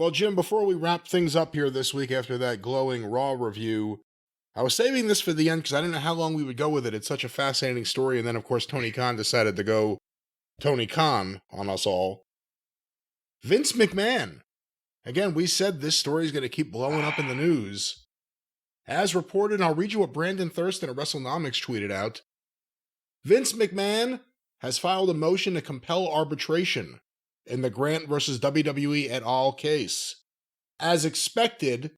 Well, Jim, before we wrap things up here this week after that glowing Raw review, I was saving this for the end because I didn't know how long we would go with it. It's such a fascinating story. And then, of course, Tony Khan decided to go Tony Khan on us all. Vince McMahon. Again, we said this story is going to keep blowing up in the news. As reported, and I'll read you what Brandon Thurston at WrestleNomics tweeted out. Vince McMahon has filed a motion to compel arbitration in the Grant versus WWE et al. Case. As expected,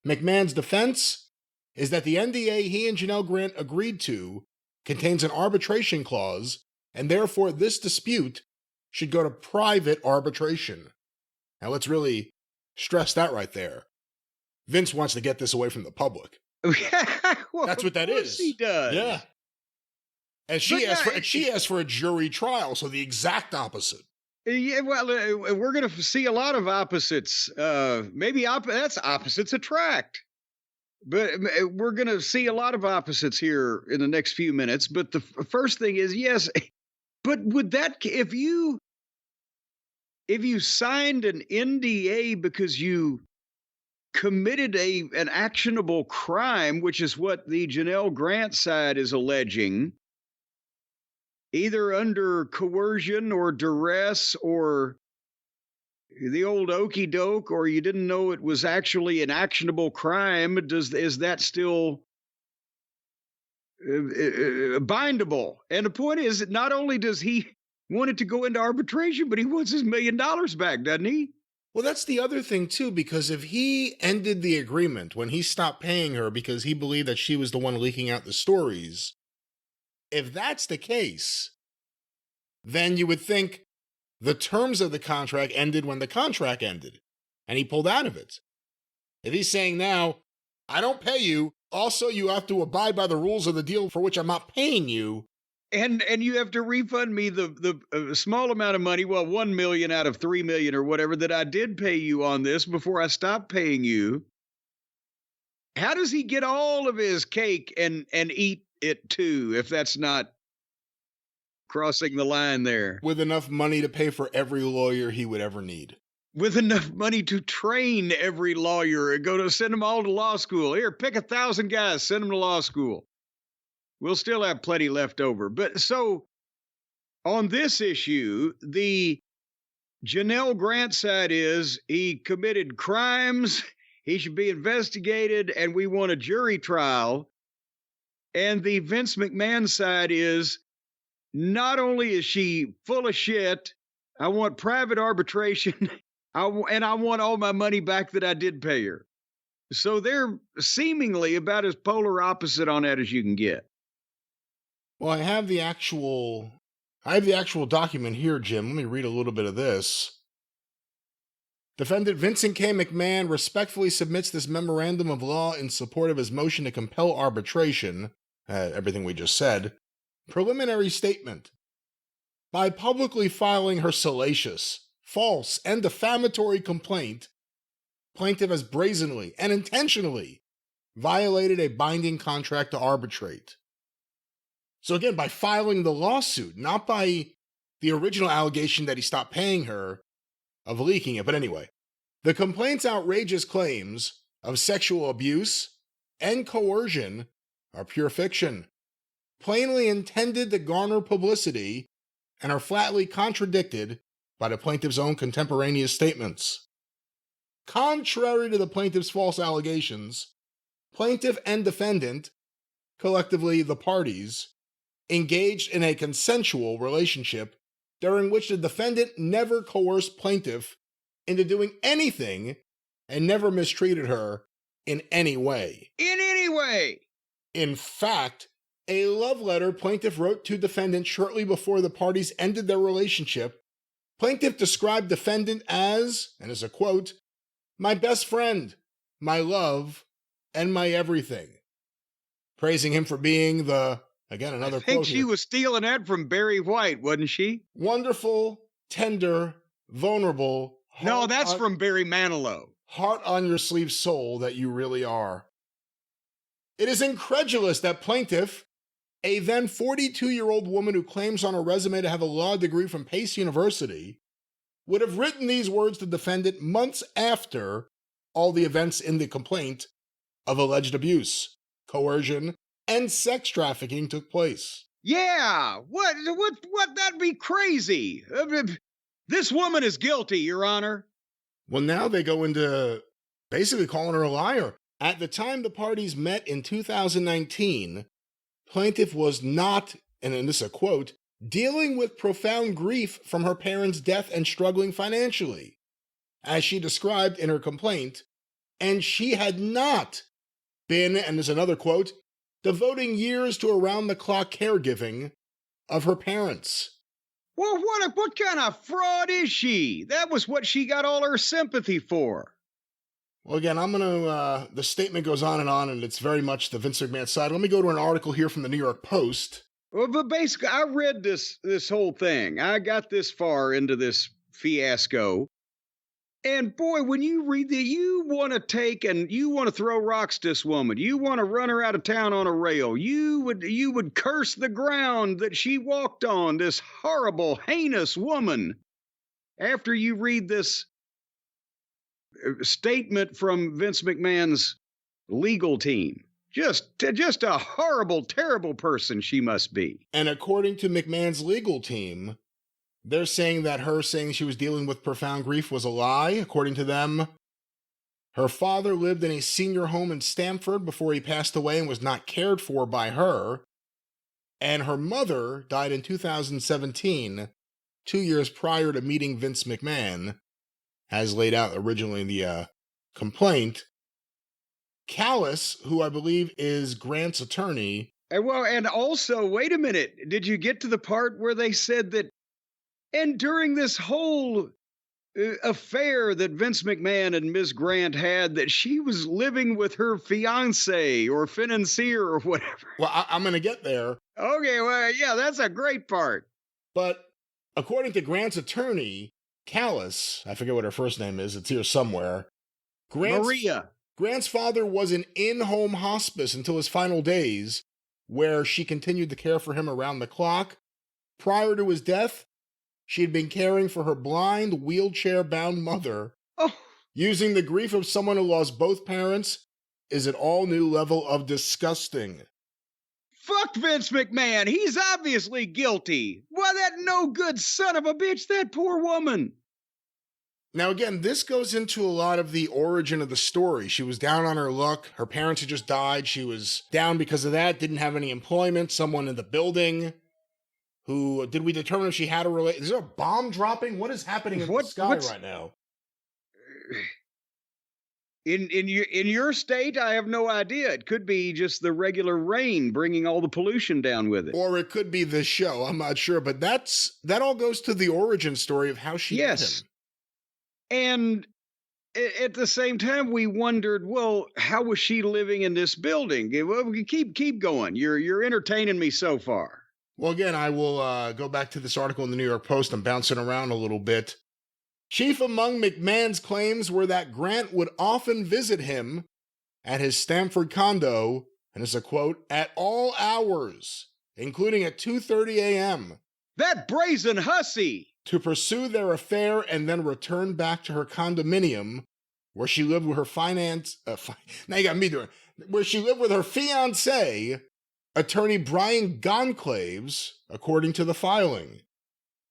McMahon's defense is that the NDA he and Janel Grant agreed to contains an arbitration clause, and therefore this dispute should go to private arbitration. Now let's really stress that right there. Vince wants to get this away from the public. Well, that's what that is. He does. Yeah. And she asked for a jury trial, so the exact opposite. Yeah, well, we're going to see a lot of opposites. That's opposites attract. But we're going to see a lot of opposites here in the next few minutes. But the first thing is, yes, but would that, if you signed an NDA because you committed an actionable crime, which is what the Janel Grant side is alleging, either under coercion or duress or the old okey doke, or you didn't know it was actually an actionable crime, is that still bindable? And the point is, not only does he want it to go into arbitration, but he wants his $1 million back, doesn't he? Well, that's the other thing, too, because if he ended the agreement when he stopped paying her because he believed that she was the one leaking out the stories, if that's the case, then you would think the terms of the contract ended when the contract ended, and he pulled out of it. If he's saying now, I don't pay you, also you have to abide by the rules of the deal for which I'm not paying you, and you have to refund me the small amount of money, well, $1 million out of $3 million or whatever that I did pay you on this before I stopped paying you. How does he get all of his cake and eat it too, if that's not crossing the line there? With enough money to pay for every lawyer he would ever need. With enough money to train every lawyer and send them all to law school. Here, pick 1,000 guys, send them to law school. We'll still have plenty left over. But so on this issue, the Janel Grant side is he committed crimes, he should be investigated, and we want a jury trial. And the Vince McMahon side is, not only is she full of shit, I want private arbitration, and I want all my money back that I did pay her. So they're seemingly about as polar opposite on that as you can get. Well, I have the actual document here, Jim. Let me read a little bit of this. Defendant Vincent K. McMahon respectfully submits this memorandum of law in support of his motion to compel arbitration, everything we just said. Preliminary statement. By publicly filing her salacious, false, and defamatory complaint, plaintiff has brazenly and intentionally violated a binding contract to arbitrate. So again, by filing the lawsuit, not by the original allegation that he stopped paying her of leaking it. But anyway, the complaint's outrageous claims of sexual abuse and coercion are pure fiction, plainly intended to garner publicity, and are flatly contradicted by the plaintiff's own contemporaneous statements. Contrary to the plaintiff's false allegations, plaintiff and defendant, collectively the parties, engaged in a consensual relationship during which the defendant never coerced plaintiff into doing anything and never mistreated her in any way. In any way! In fact, a love letter plaintiff wrote to defendant shortly before the parties ended their relationship, plaintiff described defendant as, and as a quote, my best friend, my love, and my everything, praising him for being the, again, another quote I think she was stealing that from Barry White, wasn't she? Wonderful, tender, vulnerable. No, that's from Barry Manilow. Heart on your sleeve soul that you really are. It is incredulous that plaintiff, a then 42-year-old woman who claims on her resume to have a law degree from Pace University, would have written these words to the defendant months after all the events in the complaint of alleged abuse, coercion, and sex trafficking took place. Yeah, what? That'd be crazy. This woman is guilty, Your Honor. Well, now they go into basically calling her a liar. At the time the parties met in 2019, plaintiff was not, and this is a quote, dealing with profound grief from her parents' death and struggling financially, as she described in her complaint, and she had not been, and there's another quote, devoting years to around-the-clock caregiving of her parents. Well, what kind of fraud is she? That was what she got all her sympathy for. Well, again, the statement goes on, and it's very much the Vince McMahon side. Let me go to an article here from the New York Post. Well, but basically, I read this whole thing. I got this far into this fiasco. And boy, when you read that, you want to throw rocks to this woman. You want to run her out of town on a rail. You would curse the ground that she walked on, this horrible, heinous woman. After you read this statement from Vince McMahon's legal team. Just a horrible, terrible person she must be. And according to McMahon's legal team, they're saying that her saying she was dealing with profound grief was a lie. According to them, her father lived in a senior home in Stamford before he passed away and was not cared for by her. And her mother died in 2017, 2 years prior to meeting Vince McMahon, as laid out originally in the complaint. Callis, who I believe is Grant's attorney. And also, wait a minute, did you get to the part where they said that, and during this whole affair that Vince McMahon and Ms. Grant had, that she was living with her fiancé or financier or whatever? Well, I'm going to get there. Okay, well, yeah, that's a great part. But according to Grant's attorney, Callis, I forget what her first name is, it's here somewhere. Maria. Grant's father was in in-home hospice until his final days, where she continued to care for him around the clock. Prior to his death, she had been caring for her blind, wheelchair-bound mother. Using the grief of someone who lost both parents is an all-new level of disgusting. Fuck Vince McMahon. He's obviously guilty. Why, that no good son of a bitch, that poor woman. Now, again, this goes into a lot of the origin of the story. She was down on her luck. Her parents had just died. She was down because of that, didn't have any employment. Someone in the building who, did we determine if she had a relation? Is there a bomb dropping? What is happening in the sky right now? In your state, I have no idea. It could be just the regular rain bringing all the pollution down with it. Or it could be this show. I'm not sure. But that all goes to the origin story of how she met him. And at the same time, we wondered, well, how was she living in this building? Well, we can keep going. You're entertaining me so far. Well, again, I will go back to this article in the New York Post. I'm bouncing around a little bit. Chief among McMahon's claims were that Grant would often visit him at his Stamford condo, and it's a quote, at all hours, including at 2:30 a.m. That brazen hussy! To pursue their affair and then return back to her condominium, where she lived with her now you got me doing it. Where she lived with her fiancé, attorney Brian Gonclaves, according to the filing.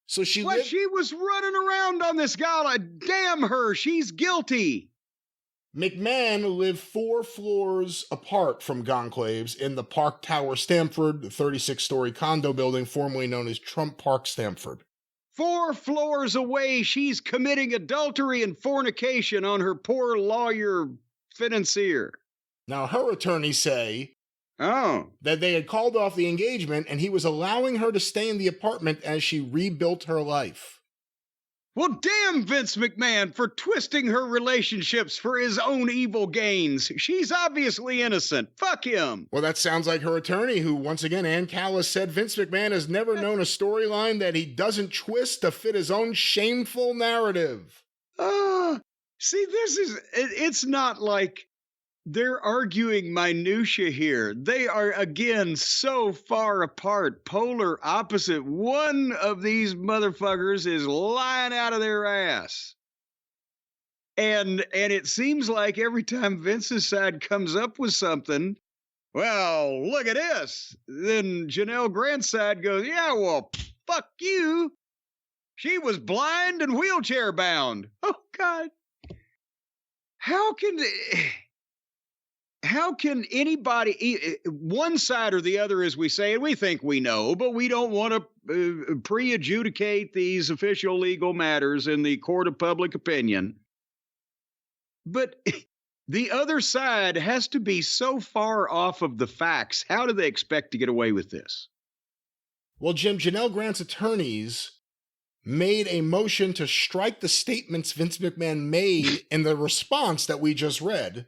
So she was running around on this gala. Damn her, she's guilty. McMahon lived 4 floors apart from Gonclaves in the Park Tower, Stamford, the 36-story condo building formerly known as Trump Park, Stamford. 4 floors away, she's committing adultery and fornication on her poor lawyer financier. Now, her attorneys say that they had called off the engagement and he was allowing her to stay in the apartment as she rebuilt her life. Well, damn Vince McMahon for twisting her relationships for his own evil gains. She's obviously innocent. Fuck him. Well, that sounds like her attorney, who, once again, Ann Callis said Vince McMahon has never known a storyline that he doesn't twist to fit his own shameful narrative. See, it's not like They're arguing minutia here. They are again so far apart, polar opposite. One of these motherfuckers is lying out of their ass. And it seems like every time Vince's side comes up with something, well, look at this. Then Janelle Grant's side goes, yeah, well, fuck you. She was blind and wheelchair bound. Oh God. How can anybody, one side or the other, as we say, and we think we know, but we don't want to pre-adjudicate these official legal matters in the court of public opinion. But the other side has to be so far off of the facts. How do they expect to get away with this? Well, Jim, Janelle Grant's attorneys made a motion to strike the statements Vince McMahon made in the response that we just read.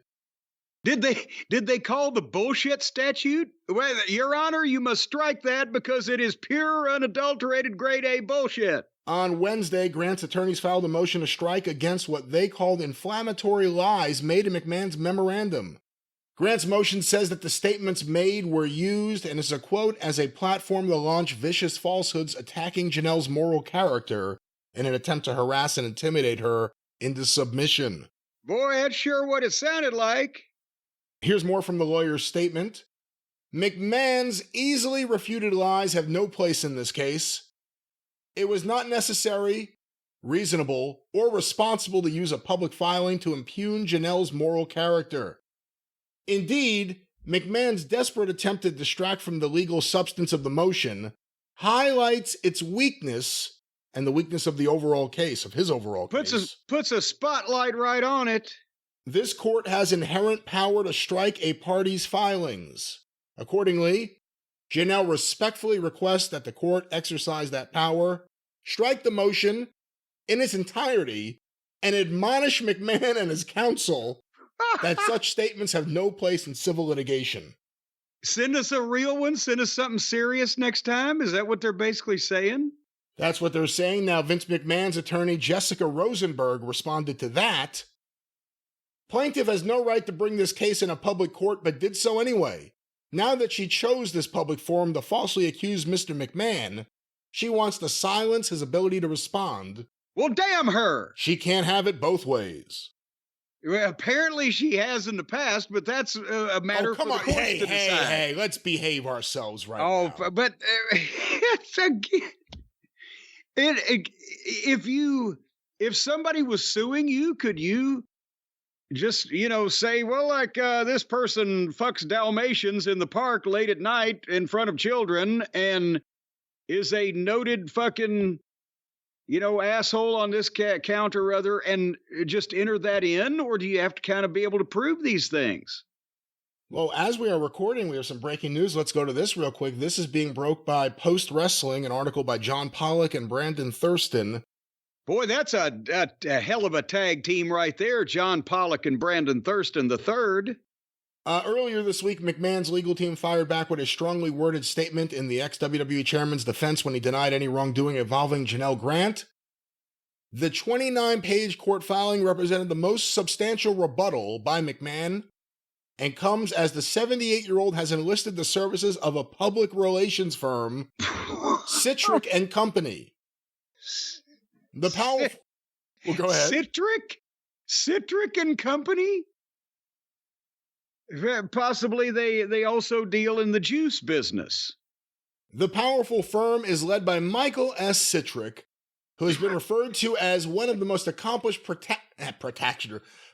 Did they call the bullshit statute? Well, Your Honor, you must strike that because it is pure, unadulterated, grade A bullshit. On Wednesday, Grant's attorneys filed a motion to strike against what they called inflammatory lies made in McMahon's memorandum. Grant's motion says that the statements made were used, and is a quote, as a platform to launch vicious falsehoods attacking Janelle's moral character in an attempt to harass and intimidate her into submission. Boy, that's sure what it sounded like. Here's more from the lawyer's statement. McMahon's easily refuted lies have no place in this case. It was not necessary, reasonable, or responsible to use a public filing to impugn Janelle's moral character. Indeed, McMahon's desperate attempt to distract from the legal substance of the motion highlights its weakness and the weakness of the overall case, of his overall case. Puts a spotlight right on it. This court has inherent power to strike a party's filings. Accordingly, Janelle respectfully requests that the court exercise that power, strike the motion in its entirety, and admonish McMahon and his counsel that such statements have no place in civil litigation. Send us a real one. Send us something serious next time. Is that what they're basically saying? That's what they're saying. Now, Vince McMahon's attorney, Jessica Rosenberg, responded to that. Plaintiff has no right to bring this case in a public court, but did so anyway. Now that she chose this public forum to falsely accuse Mr. McMahon, she wants to silence his ability to respond. Well, damn her! She can't have it both ways. Well, apparently she has in the past, but that's a matter for the courts to decide. Hey, let's behave ourselves right now. Oh, but it's again, if somebody was suing you, could you just, say, well, like this person fucks Dalmatians in the park late at night in front of children and is a noted fucking, asshole on this count or other, and just enter that in? Or do you have to kind of be able to prove these things? Well, as we are recording, we have some breaking news. Let's go to this real quick. This is being broke by Post Wrestling, an article by John Pollock and Brandon Thurston. Boy, that's a hell of a tag team right there, John Pollock and Brandon Thurston III. Earlier this week, McMahon's legal team fired back with a strongly worded statement in the ex-WWE chairman's defense when he denied any wrongdoing involving Janelle Grant. The 29-page court filing represented the most substantial rebuttal by McMahon and comes as the 78-year-old has enlisted the services of a public relations firm, Citric and Company. The powerful... Well, go ahead. Citric and Company? Possibly they also deal in the juice business. The powerful firm is led by Michael S. Citric, who has been referred to as one of the most accomplished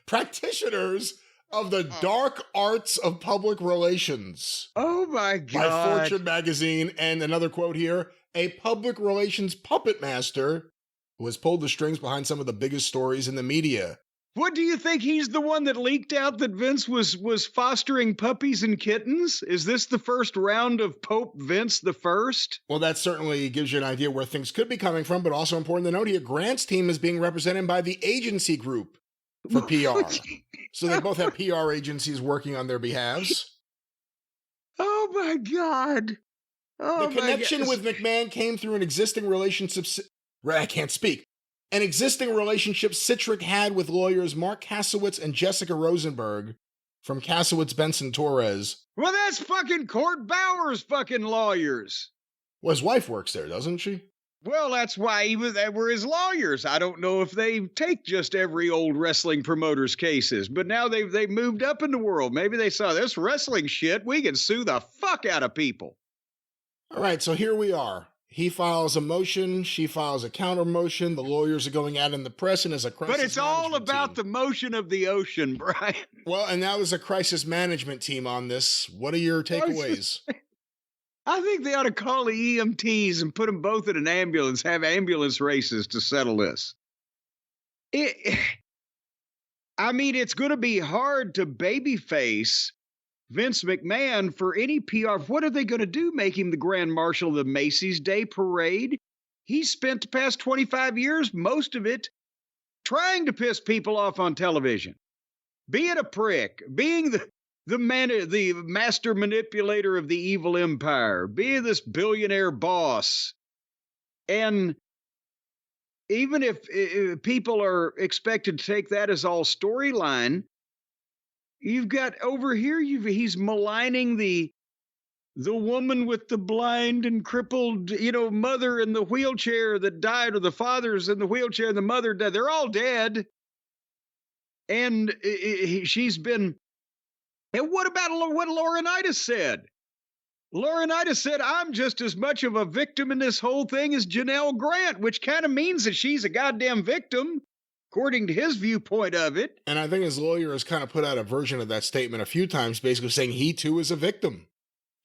practitioners of the dark arts of public relations. Oh my God. By Fortune magazine, and another quote here, a public relations puppet master who has pulled the strings behind some of the biggest stories in the media. What do you think? He's the one that leaked out that Vince was fostering puppies and kittens? Is this the first round of Pope Vince the First? Well, that certainly gives you an idea where things could be coming from, but also important to note here, Grant's team is being represented by the agency group for PR. So they both have PR agencies working on their behalves. Oh my God. Oh, the connection with McMahon came through an existing relationship. I can't speak. An existing relationship Citric had with lawyers Mark Kasowitz and Jessica Rosenberg, from Casowitz Benson Torres. Well, that's fucking Court Bauer's fucking lawyers. Well, his wife works there, doesn't she? Well, that's why they were his lawyers. I don't know if they take just every old wrestling promoter's cases, but now they've moved up in the world. Maybe they saw this wrestling shit. We can sue the fuck out of people. All right, so here we are. He files a motion. She files a counter motion. The lawyers are going out in the press and as a crisis. But it's all about team. the motion of the ocean, Brian. Well, and now there's a crisis management team on this. What are your takeaways? I think they ought to call the EMTs and put them both in an ambulance, have ambulance races to settle this. I mean, it's going to be hard to babyface Vince McMahon for any PR. What are they going to do? Make him the Grand Marshal of the Macy's Day Parade? He spent the past 25 years, most of it, trying to piss people off on television. Being a prick, being the master manipulator of the evil empire, being this billionaire boss. And even if people are expected to take that as all storyline, you've got over here, he's maligning the woman with the blind and crippled, mother in the wheelchair that died, or the father's in the wheelchair and the mother died. They're all dead. And she's been... And what about what Laurinaitis said? Laurinaitis said, I'm just as much of a victim in this whole thing as Janel Grant, which kind of means that she's a goddamn victim, according to his viewpoint of it. And I think his lawyer has kind of put out a version of that statement a few times, basically saying he too is a victim.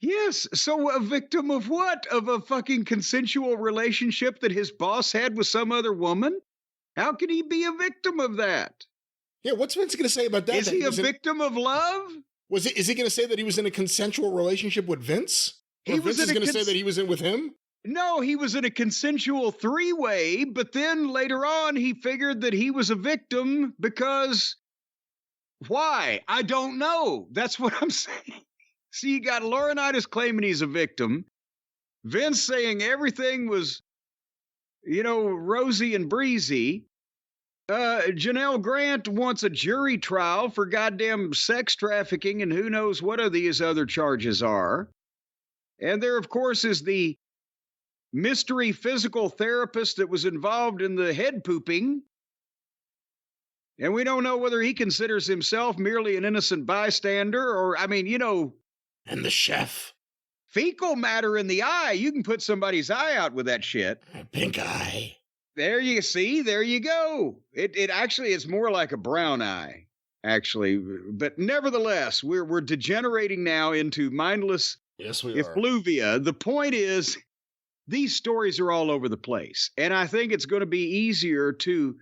Yes. So a victim of what? Of a fucking consensual relationship that his boss had with some other woman? How can he be a victim of that? Yeah, what's Vince going to say about that? Is he a victim of love? Is he going to say that he was in a consensual relationship with Vince? Or Vince is going to say that he was in with him? No, he was in a consensual three-way, but then later on he figured that he was a victim because... Why? I don't know. That's what I'm saying. See, you got Laurinaitis claiming he's a victim. Vince saying everything was, rosy and breezy. Janel Grant wants a jury trial for goddamn sex trafficking and who knows what are these other charges are. And there, of course, is the mystery physical therapist that was involved in the head pooping. And we don't know whether he considers himself merely an innocent bystander or, And the chef. Fecal matter in the eye. You can put somebody's eye out with that shit. A pink eye. There you see, there you go. It actually is more like a brown eye, actually. But nevertheless, we're degenerating now into mindless effluvia. The point is, these stories are all over the place. And I think it's going to be easier to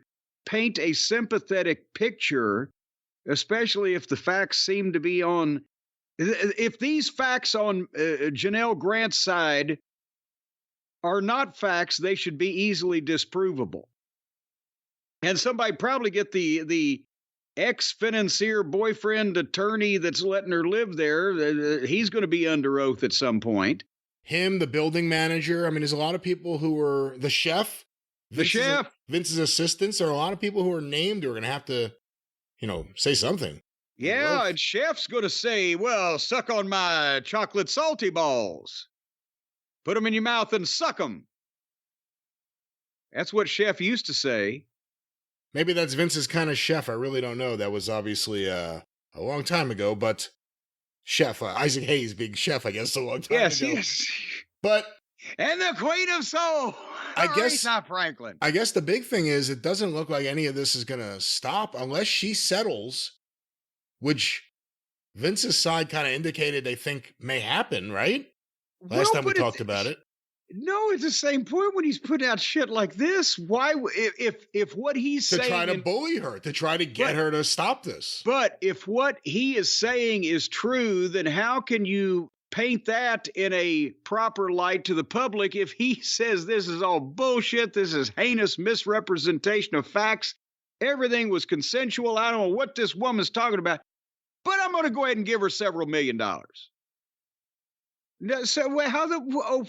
paint a sympathetic picture, especially if the facts seem to be on... If these facts on Janel Grant's side are not facts, they should be easily disprovable. And somebody probably get the ex-financier boyfriend attorney that's letting her live there. He's going to be under oath at some point. Him, the building manager. I mean, there's a lot of people who are the chef. Vince's assistants. There are a lot of people who are named who are going to have to, say something. Yeah, and Chef's going to say, well, suck on my chocolate salty balls. Put them in your mouth and suck them. That's what Chef used to say. Maybe that's Vince's kind of chef. I really don't know. That was obviously a long time ago, but Chef, Isaac Hayes being chef, I guess, a long time ago. Yes. But... And the Queen of Soul, Aretha Franklin. I guess the big thing is it doesn't look like any of this is going to stop unless she settles, which Vince's side kind of indicated they think may happen, right? Last time we talked about it. No, it's the same point when he's putting out shit like this. Why, if what he's saying... To try to bully her, to try to get her to stop this. But if what he is saying is true, then how can you paint that in a proper light to the public if he says this is all bullshit, this is heinous misrepresentation of facts, everything was consensual, I don't know what this woman's talking about, but I'm going to go ahead and give her several $1 million. So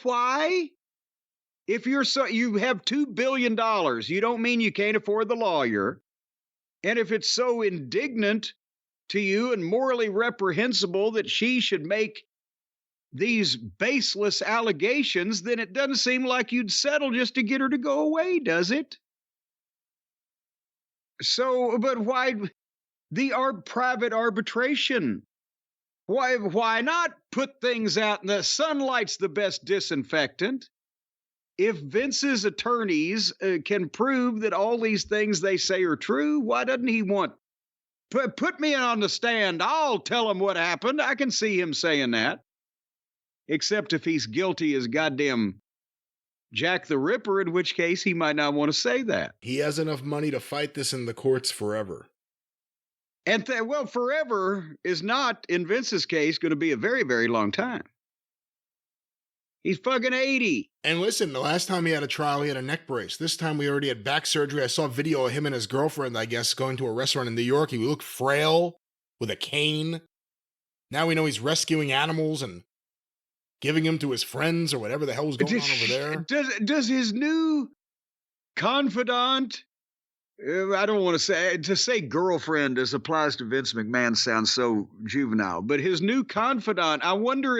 why? If you have $2 billion, you don't mean you can't afford the lawyer. And if it's so indignant to you and morally reprehensible that she should make these baseless allegations, then it doesn't seem like you'd settle just to get her to go away, does it? So, but why private arbitration? Why not put things out in the sunlight's the best disinfectant? If Vince's attorneys can prove that all these things they say are true, why doesn't he want put me on the stand? I'll tell him what happened. I can see him saying that. Except if he's guilty as goddamn Jack the Ripper, in which case he might not want to say that. He has enough money to fight this in the courts forever. And forever is not, in Vince's case, going to be a very, very long time. He's fucking 80. And listen, the last time he had a trial, he had a neck brace. This time we already had back surgery. I saw a video of him and his girlfriend, I guess, going to a restaurant in New York. He looked frail with a cane. Now we know he's rescuing animals and giving them to his friends or whatever the hell was going on over there. Does his new confidant, I don't want to say girlfriend as applies to Vince McMahon sounds so juvenile, but his new confidant, I wonder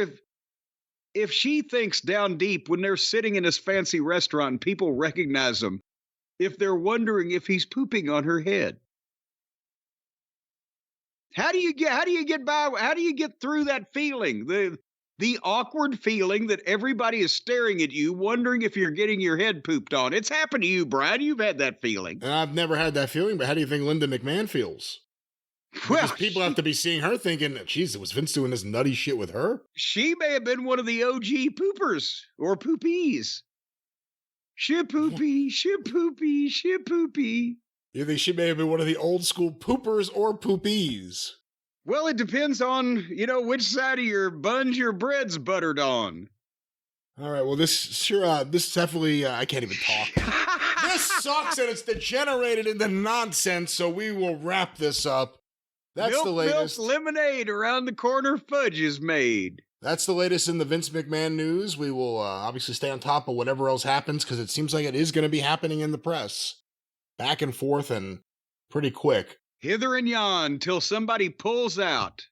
if she thinks down deep when they're sitting in this fancy restaurant and people recognize him, if they're wondering if he's pooping on her head. How do you get through that feeling? The awkward feeling that everybody is staring at you, wondering if you're getting your head pooped on. It's happened to you, Brian. You've had that feeling. And I've never had that feeling, but how do you think Linda McMahon feels? Because people have to be seeing her thinking, geez, was Vince doing this nutty shit with her? She may have been one of the OG poopers or poopies. Shipoopy, shipoopy, shipoopy. You think she may have been one of the old school poopers or poopies? Well, it depends on, which side of your buns your bread's buttered on. All right, well, this definitely, I can't even talk. This sucks and it's degenerated into nonsense, so we will wrap this up. That's the latest. Milk lemonade around the corner fudge is made. That's the latest in the Vince McMahon news. We will obviously stay on top of whatever else happens because it seems like it is going to be happening in the press. Back and forth and pretty quick. Hither and yon till somebody pulls out.